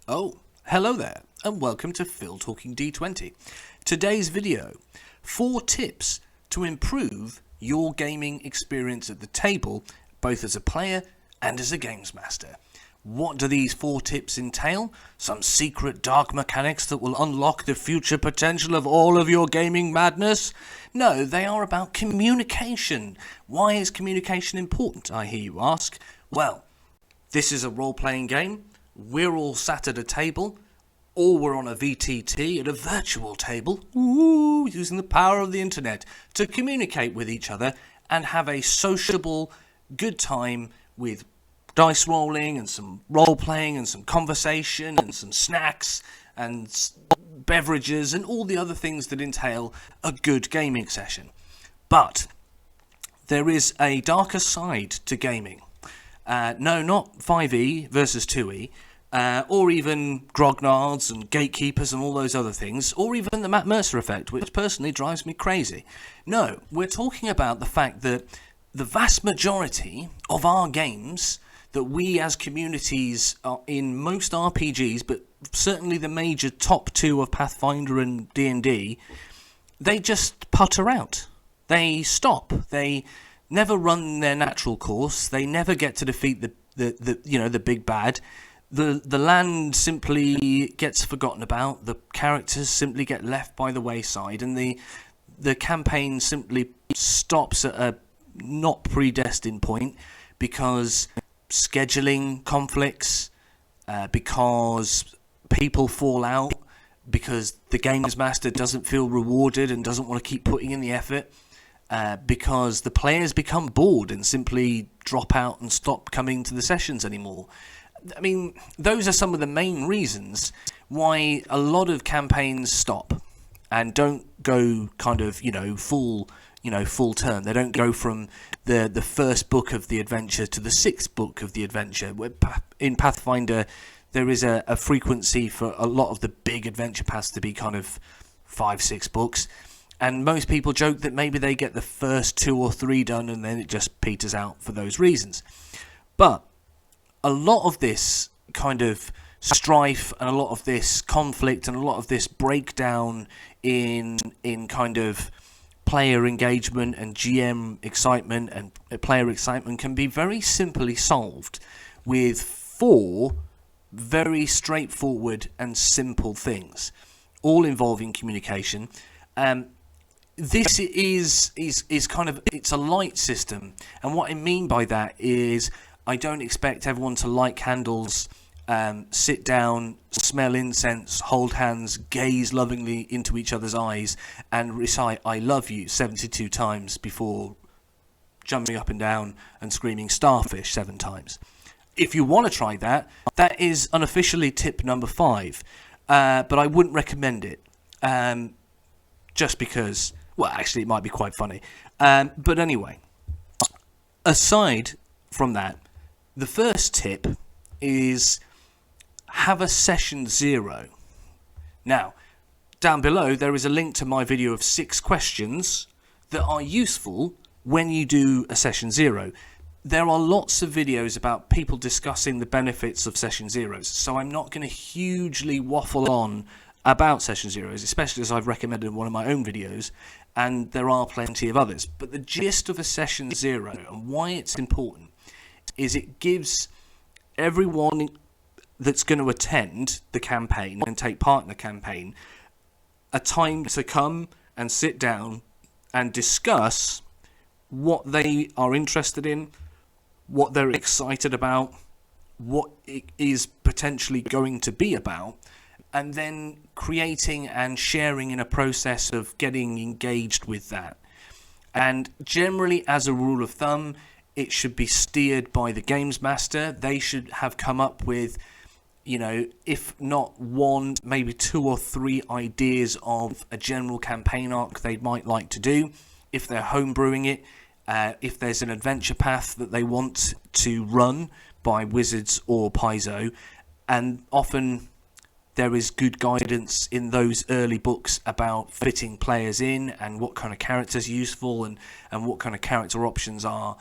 Oh, hello there, and welcome to Phil Talking D20. Today's video, 4 tips to improve your gaming experience at the table, both as a player and as a games master. What do these 4 tips entail? Some secret dark mechanics that will unlock the future potential of all of your gaming madness? No, they are about communication. Why is communication important, I hear you ask? Well, this is a role-playing game. We're all sat at a table, or we're on a VTT at a virtual table, using the power of the internet to communicate with each other and have a sociable, good time with dice rolling and some role-playing and some conversation and some snacks and beverages and all the other things that entail a good gaming session. But there is a darker side to gaming. No, not 5e versus 2e, or even grognards and gatekeepers and all those other things, or even the Matt Mercer effect, which personally drives me crazy. No, we're talking about the fact that the vast majority of our games that we as communities are in most RPGs, but certainly the major top 2 of Pathfinder and D&D, they just putter out. They stop. They never run their natural course. They never get to defeat the big bad. The land simply gets forgotten about. The characters simply get left by the wayside, and the campaign simply stops at a not predestined point because scheduling conflicts, because people fall out, because the games master doesn't feel rewarded and doesn't want to keep putting in the effort. Because the players become bored and simply drop out and stop coming to the sessions anymore. I mean, those are some of the main reasons why a lot of campaigns stop and don't go kind of, full term. They don't go from the first book of the adventure to the 6th book of the adventure. In Pathfinder, there is a frequency for a lot of the big adventure paths to be kind of 5-6 books. And most people joke that maybe they get the first 2 or 3 done and then it just peters out for those reasons. But a lot of this kind of strife and a lot of this conflict and a lot of this breakdown in kind of player engagement and GM excitement and player excitement can be very simply solved with 4 very straightforward and simple things, all involving communication. This is kind of, it's a light system, and what I mean by that is I don't expect everyone to light candles, sit down, smell incense, hold hands, gaze lovingly into each other's eyes, and recite "I love you" 72 times before jumping up and down and screaming "starfish" 7 times. If you want to try that, that is unofficially tip number 5, but I wouldn't recommend it, just because. Well, actually, it might be quite funny. But anyway, aside from that, the first tip is have a session 0. Now, down below, there is a link to my video of 6 questions that are useful when you do a session 0. There are lots of videos about people discussing the benefits of session 0s, so I'm not going to hugely waffle on about session 0s, especially as I've recommended in one of my own videos, and there are plenty of others. But the gist of a session 0 and why it's important is it gives everyone that's going to attend the campaign and take part in the campaign a time to come and sit down and discuss what they are interested in, what they're excited about, what it is potentially going to be about, and then creating and sharing in a process of getting engaged with that. And generally, as a rule of thumb, it should be steered by the games master. They should have come up with, if not 1, maybe 2 or 3 ideas of a general campaign arc they might like to do. If they're homebrewing it, if there's an adventure path that they want to run by Wizards or Paizo, and often there is good guidance in those early books about fitting players in and what kind of characters are useful and what kind of character options are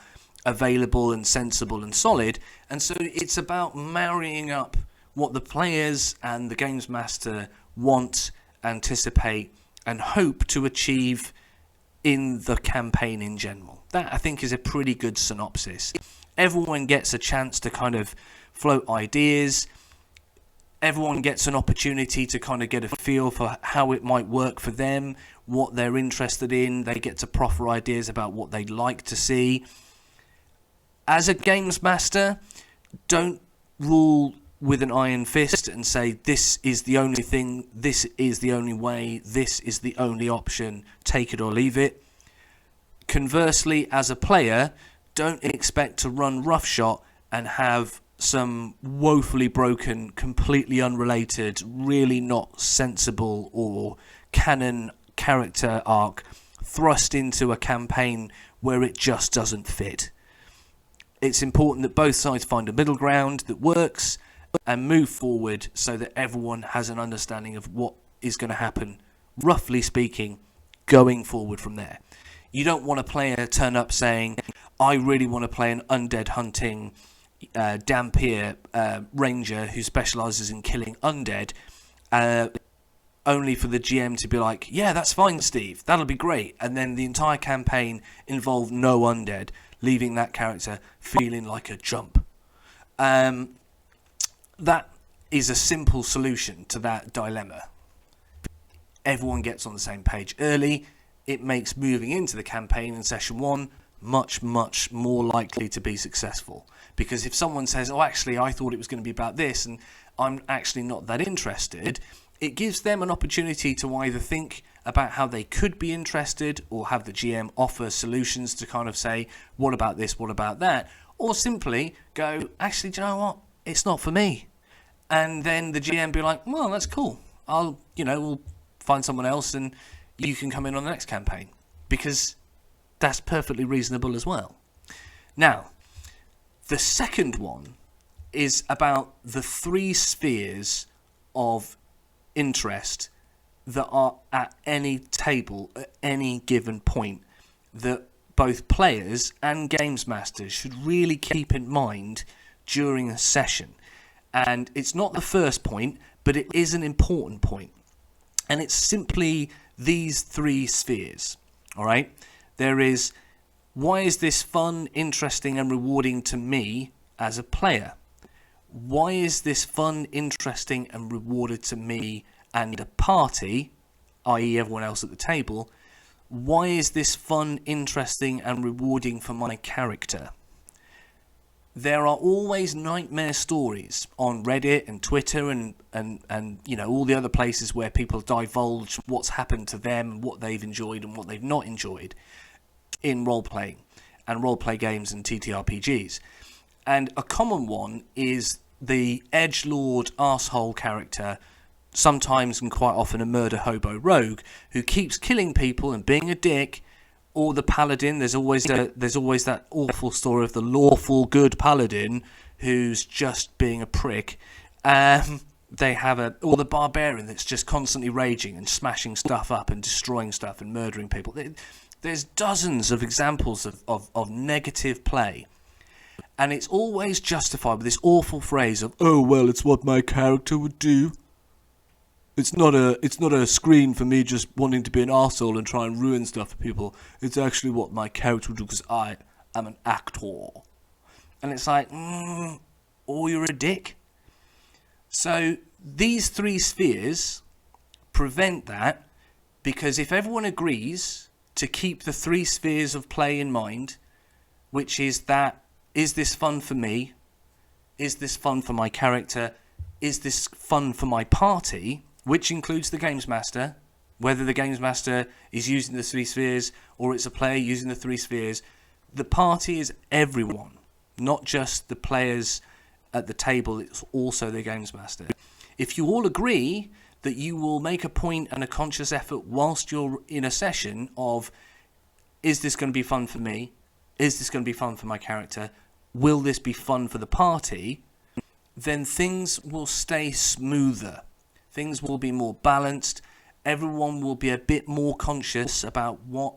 available and sensible and solid. And so it's about marrying up what the players and the games master want, anticipate, and hope to achieve in the campaign in general. That, I think, is a pretty good synopsis. Everyone gets a chance to kind of float ideas. Everyone gets an opportunity to kind of get a feel for how it might work for them, what they're interested in. They get to proffer ideas about what they'd like to see. As a games master, don't rule with an iron fist and say, this is the only thing, this is the only way, this is the only option, take it or leave it. Conversely, as a player, don't expect to run roughshod and have some woefully broken, completely unrelated, really not sensible or canon character arc thrust into a campaign where it just doesn't fit. It's important that both sides find a middle ground that works and move forward so that everyone has an understanding of what is going to happen, roughly speaking, going forward from there. You don't want a player turn up saying, I really want to play an undead hunting Dampier ranger who specialises in killing undead, only for the GM to be like, yeah, that's fine, Steve, that'll be great. And then the entire campaign involved no undead, leaving that character feeling like a jump. That is a simple solution to that dilemma. Everyone gets on the same page early. It makes moving into the campaign in session 1 much, much more likely to be successful. Because if someone says, oh, actually, I thought it was going to be about this, and I'm actually not that interested, it gives them an opportunity to either think about how they could be interested, or have the GM offer solutions to kind of say, what about this, what about that? Or simply go, actually, do you know what? It's not for me. And then the GM be like, well, that's cool. We'll find someone else and you can come in on the next campaign. Because that's perfectly reasonable as well. Now, the second one is about the 3 spheres of interest that are at any table at any given point that both players and games masters should really keep in mind during a session. And it's not the first point, but it is an important point. And it's simply these 3 spheres. All right? There is, why is this fun, interesting, and rewarding to me as a player? Why is this fun, interesting, and rewarded to me and a party, i.e. everyone else at the table? Why is this fun, interesting, and rewarding for my character? There are always nightmare stories on Reddit and Twitter and all the other places where people divulge what's happened to them, what they've enjoyed and what they've not enjoyed in role-playing and role-play games and TTRPGs. And a common one is the edgelord arsehole character, sometimes and quite often a murder hobo rogue, who keeps killing people and being a dick. Or the paladin, there's always that awful story of the lawful good paladin who's just being a prick. Or the barbarian that's just constantly raging and smashing stuff up and destroying stuff and murdering people. There's dozens of examples of negative play. And it's always justified with this awful phrase of, oh, well, it's what my character would do. It's not a screen for me just wanting to be an arsehole and try and ruin stuff for people. It's actually what my character would do because I am an actor. And it's like, or you're a dick. So these 3 spheres prevent that, because if everyone agrees to keep the 3 spheres of play in mind, which is that, is this fun for me? Is this fun for my character? Is this fun for my party? Which includes the games master, whether the games master is using the 3 spheres or it's a player using the 3 spheres. The party is everyone, not just the players at the table, it's also the games master. If you all agree that you will make a point and a conscious effort whilst you're in a session of, is this going to be fun for me? Is this going to be fun for my character? Will this be fun for the party? Then things will stay smoother. Things will be more balanced. Everyone will be a bit more conscious about what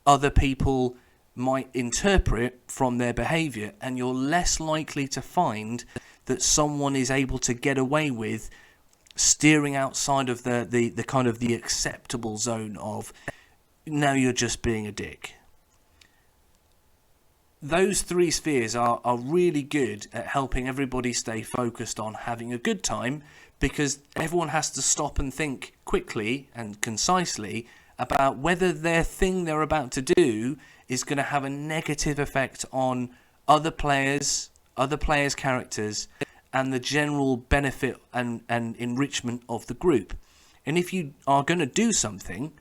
other people might interpret from their behaviour, and you're less likely to find that someone is able to get away with steering outside of the kind of the acceptable zone of, now you're just being a dick. Those 3 spheres are really good at helping everybody stay focused on having a good time, because everyone has to stop and think quickly and concisely about whether their thing they're about to do is going to have a negative effect on other players' characters, and the general benefit and enrichment of the group. And if you are going to do something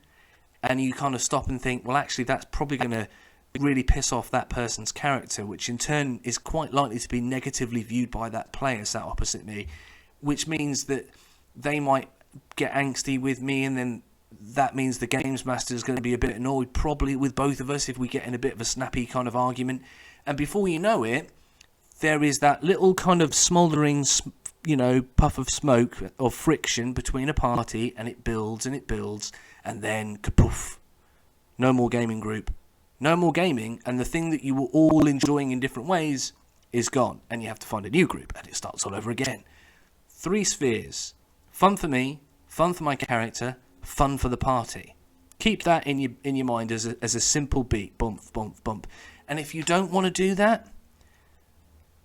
and you kind of stop and think, well, actually, that's probably going to really piss off that person's character, which in turn is quite likely to be negatively viewed by that player sat opposite me, which means that they might get angsty with me, and then that means the games master is going to be a bit annoyed probably with both of us if we get in a bit of a snappy kind of argument. And before you know it, there is that little kind of smouldering, puff of smoke of friction between a party, and it builds, and then kapoof, no more gaming group, no more gaming, and the thing that you were all enjoying in different ways is gone, and you have to find a new group, and it starts all over again. 3 spheres: fun for me, fun for my character, fun for the party. Keep that in your mind as a simple beat, bump, bump, bump. And if you don't want to do that,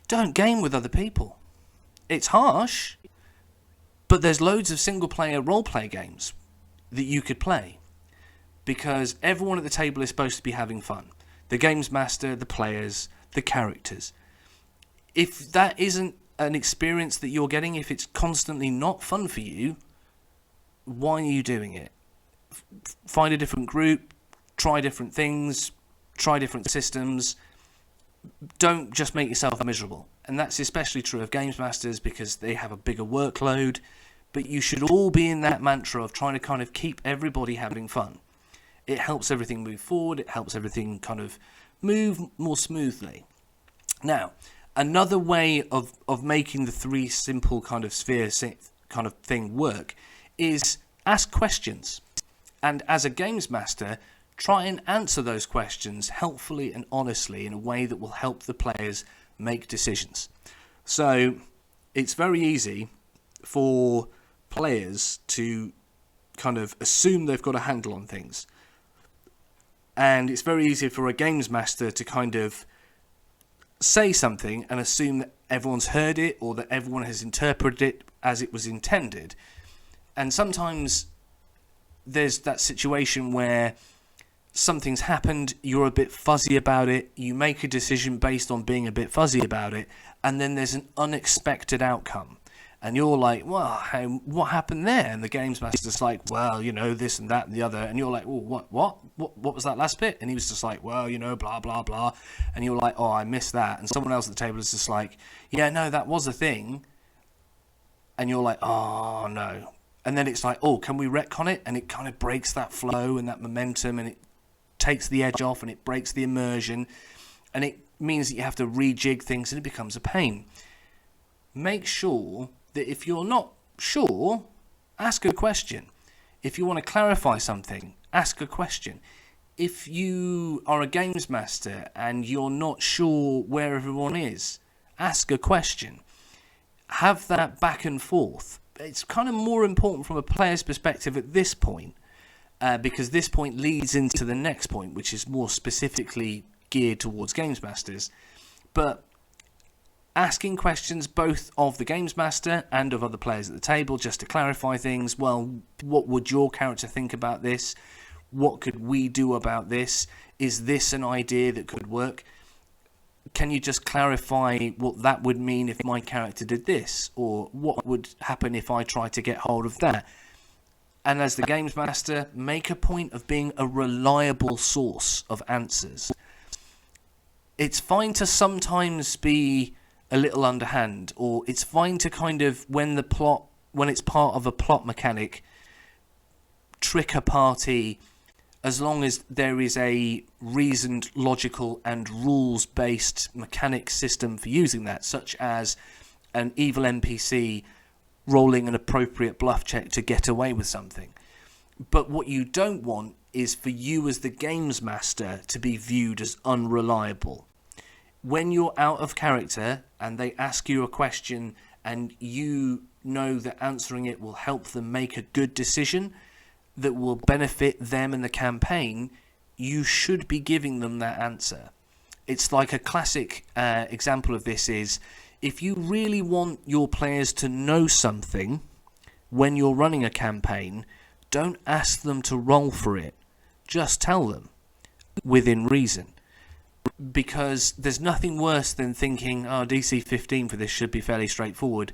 don't game with other people. It's harsh, but there's loads of single-player role-play games that you could play, because everyone at the table is supposed to be having fun. The games master, the players, the characters. If that isn't an experience that you're getting, if it's constantly not fun for you, why are you doing it? Find a different group, try different things, try different systems. Don't just make yourself miserable. And that's especially true of games masters, because they have a bigger workload. But you should all be in that mantra of trying to kind of keep everybody having fun. It helps everything move forward. It helps everything kind of move more smoothly. Now, another way of making the 3 simple kind of sphere kind of thing work is ask questions. And as a games master, try and answer those questions helpfully and honestly in a way that will help the players make decisions. So it's very easy for players to kind of assume they've got a handle on things. And it's very easy for a games master to kind of say something and assume that everyone's heard it, or that everyone has interpreted it as it was intended. And sometimes there's that situation where something's happened, you're a bit fuzzy about it, you make a decision based on being a bit fuzzy about it, and then there's an unexpected outcome. And you're like, well, what happened there? And the games master's like, well, this and that and the other. And you're like, oh, what was that last bit? And he was just like, well, blah, blah, blah. And you're like, oh, I missed that. And someone else at the table is just like, yeah, no, that was a thing. And you're like, oh, no. And then it's like, oh, can we retcon it? And it kind of breaks that flow and that momentum, and it takes the edge off, and it breaks the immersion. And it means that you have to rejig things, and it becomes a pain. Make sure that if you're not sure, ask a question. If you want to clarify something, ask a question. If you are a games master and you're not sure where everyone is, ask a question. Have that back and forth. It's kind of more important from a player's perspective at this point, because this point leads into the next point, which is more specifically geared towards games masters. But asking questions both of the games master and of other players at the table, just to clarify things. Well, what would your character think about this? What could we do about this? Is this an idea that could work? Can you just clarify what that would mean if my character did this? Or what would happen if I tried to get hold of that? And as the games master, make a point of being a reliable source of answers. It's fine to sometimes be a little underhand, or it's fine to kind of, when it's part of a plot mechanic, trick a party, as long as there is a reasoned, logical and rules-based mechanic system for using that, such as an evil NPC rolling an appropriate bluff check to get away with something. But what you don't want is for you as the games master to be viewed as unreliable. when you're out of character and they ask you a question and you know that answering it will help them make a good decision that will benefit them and the campaign, you should be giving them that answer. It's like a classic example of this is, if you really want your players to know something when you're running a campaign, don't ask them to roll for it. Just tell them within reason. Because there's nothing worse than thinking, oh, DC 15 for this should be fairly straightforward.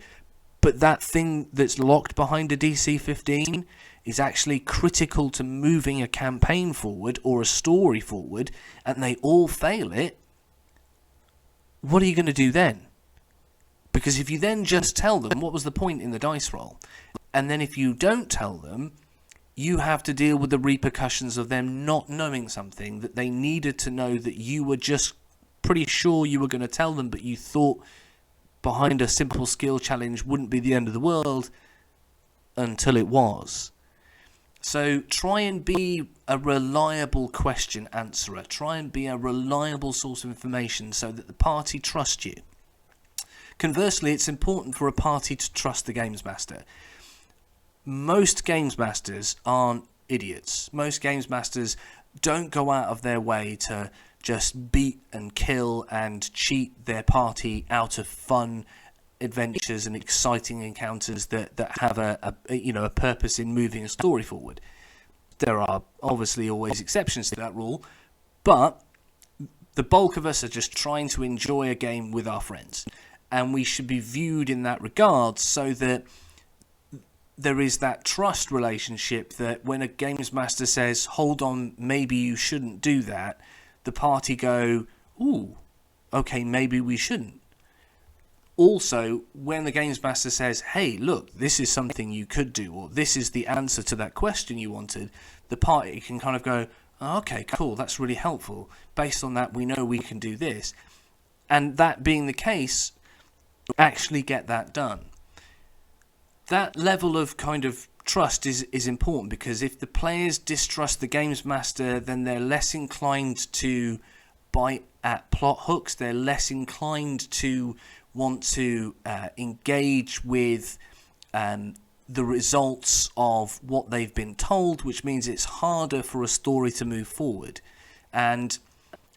But that thing that's locked behind a DC 15 is actually critical to moving a campaign forward or a story forward, and they all fail it. What are you going to do then? Because if you then just tell them, what was the point in the dice roll? And then if you don't tell them, you have to deal with the repercussions of them not knowing something that they needed to know, that you were just pretty sure you were going to tell them, but you thought behind a simple skill challenge wouldn't be the end of the world until it was. So try and be a reliable question answerer. Try and be a reliable source of information so that the party trusts you. Conversely, it's important for a party to trust the games master. Most games masters aren't idiots. Most games masters don't go out of their way to just beat and kill and cheat their party out of fun adventures and exciting encounters that have a purpose in moving a story forward. There are obviously always exceptions to that rule, but the bulk of us are just trying to enjoy a game with our friends, and we should be viewed in that regard so that there is that trust relationship, that when a games master says, hold on, maybe you shouldn't do that, the party go, ooh, okay, maybe we shouldn't. Also, when the games master says, hey, look, this is something you could do, or this is the answer to that question you wanted, the party can kind of go, oh, okay, cool, that's really helpful. Based on that, we know we can do this. And that being the case, actually get that done. That level of kind of trust is important, because if the players distrust the games master, then they're less inclined to bite at plot hooks. They're less inclined to want to engage with the results of what they've been told, which means it's harder for a story to move forward. And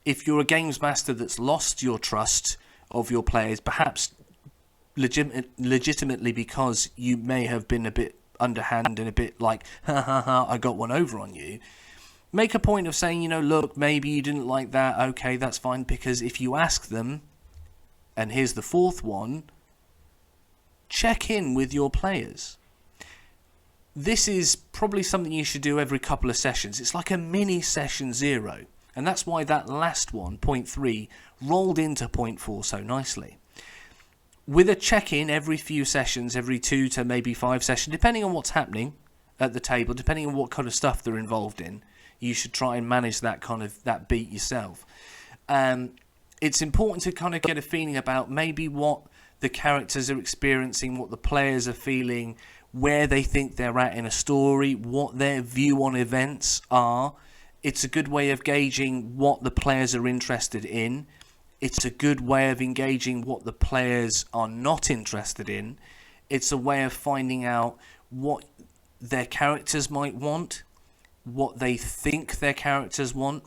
if you're a games master that's lost your trust of your players, perhaps legitimately because you may have been a bit underhand and a bit like, ha ha ha, I got one over on you, make a point of saying, look, maybe you didn't like that, okay, that's fine. Because if you ask them, and here's the fourth one, check in with your players. This is probably something you should do every couple of sessions. It's like a mini session 0. And that's why that last one, point 3, rolled into point 4 so nicely. With a check-in every few sessions, every 2 to maybe 5 sessions, depending on what's happening at the table, depending on what kind of stuff they're involved in, you should try and manage that beat yourself. It's important to kind of get a feeling about maybe what the characters are experiencing, what the players are feeling, where they think they're at in a story, what their view on events are. It's a good way of gauging what the players are interested in. It's a good way of engaging what the players are not interested in. It's a way of finding out what their characters might want, what they think their characters want,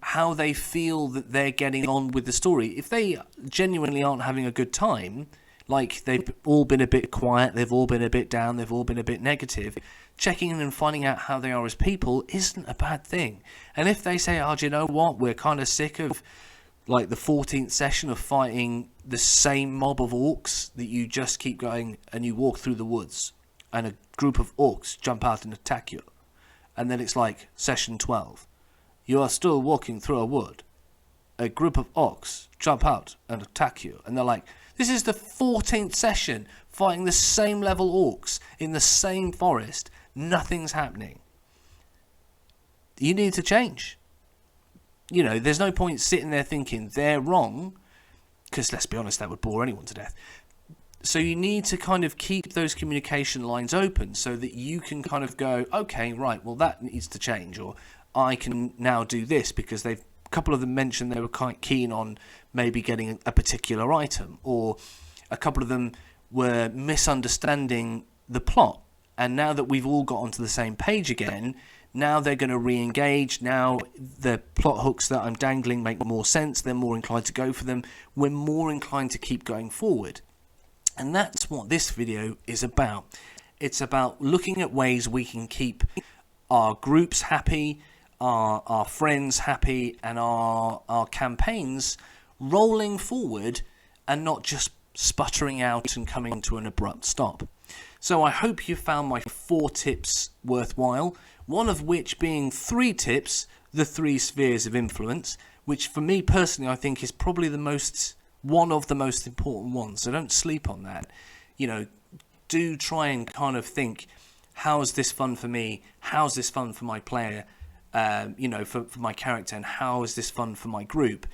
how they feel that they're getting on with the story. If they genuinely aren't having a good time, like they've all been a bit quiet, they've all been a bit down, they've all been a bit negative, checking in and finding out how they are as people isn't a bad thing. And if they say, do you know what, we're kind of sick of like the 14th session of fighting the same mob of orcs that you just keep going, and you walk through the woods and a group of orcs jump out and attack you. And then it's like session 12. You are still walking through a wood. A group of orcs jump out and attack you. And they're like, this is the 14th session fighting the same level orcs in the same forest. Nothing's happening. You need to change. There's no point sitting there thinking they're wrong, because let's be honest, that would bore anyone to death. So you need to kind of keep those communication lines open so that you can kind of go, okay, right, well, that needs to change, or I can now do this, because a couple of them mentioned they were quite keen on maybe getting a particular item, or a couple of them were misunderstanding the plot. And now that we've all got onto the same page again, now they're going to re-engage. Now the plot hooks that I'm dangling make more sense. They're more inclined to go for them. We're more inclined to keep going forward. And that's what this video is about. It's about looking at ways we can keep our groups happy, our friends happy, and our campaigns rolling forward and not just sputtering out and coming to an abrupt stop. So I hope you found my 4 tips worthwhile, one of which being 3 tips, the 3 spheres of influence, which for me personally I think is probably one of the most important ones. So don't sleep on that. You know, do try and kind of think, how is this fun for me? How's this fun for my player? You know, for my character, and how is this fun for my group?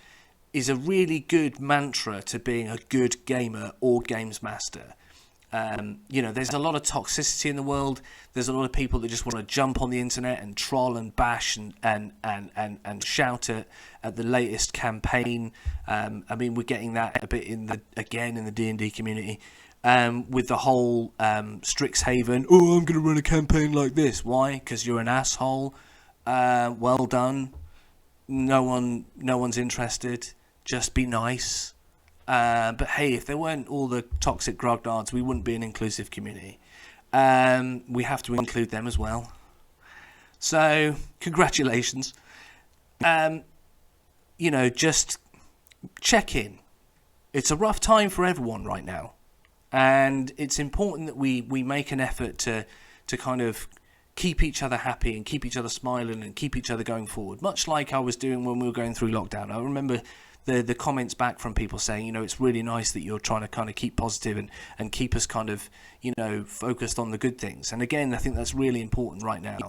Is a really good mantra to being a good gamer or games master. You know, there's a lot of toxicity in the world. There's a lot of people that just want to jump on the internet and troll and bash and shout at the latest campaign. I mean, we're getting that a bit in the D&D community, with the whole Strixhaven. Oh, I'm going to run a campaign like this. Why? Because you're an asshole. Well done. No one's interested. Just be nice. But hey, if there weren't all the toxic grognards, we wouldn't be an inclusive community. We have to include them as well. So, congratulations. You know, just check in. It's a rough time for everyone right now. And it's important that we make an effort to kind of keep each other happy and keep each other smiling and keep each other going forward. Much like I was doing when we were going through lockdown. I remember the comments back from people saying, you know, it's really nice that you're trying to kind of keep positive and keep us kind of, you know, focused on the good things. And again, I think that's really important right now.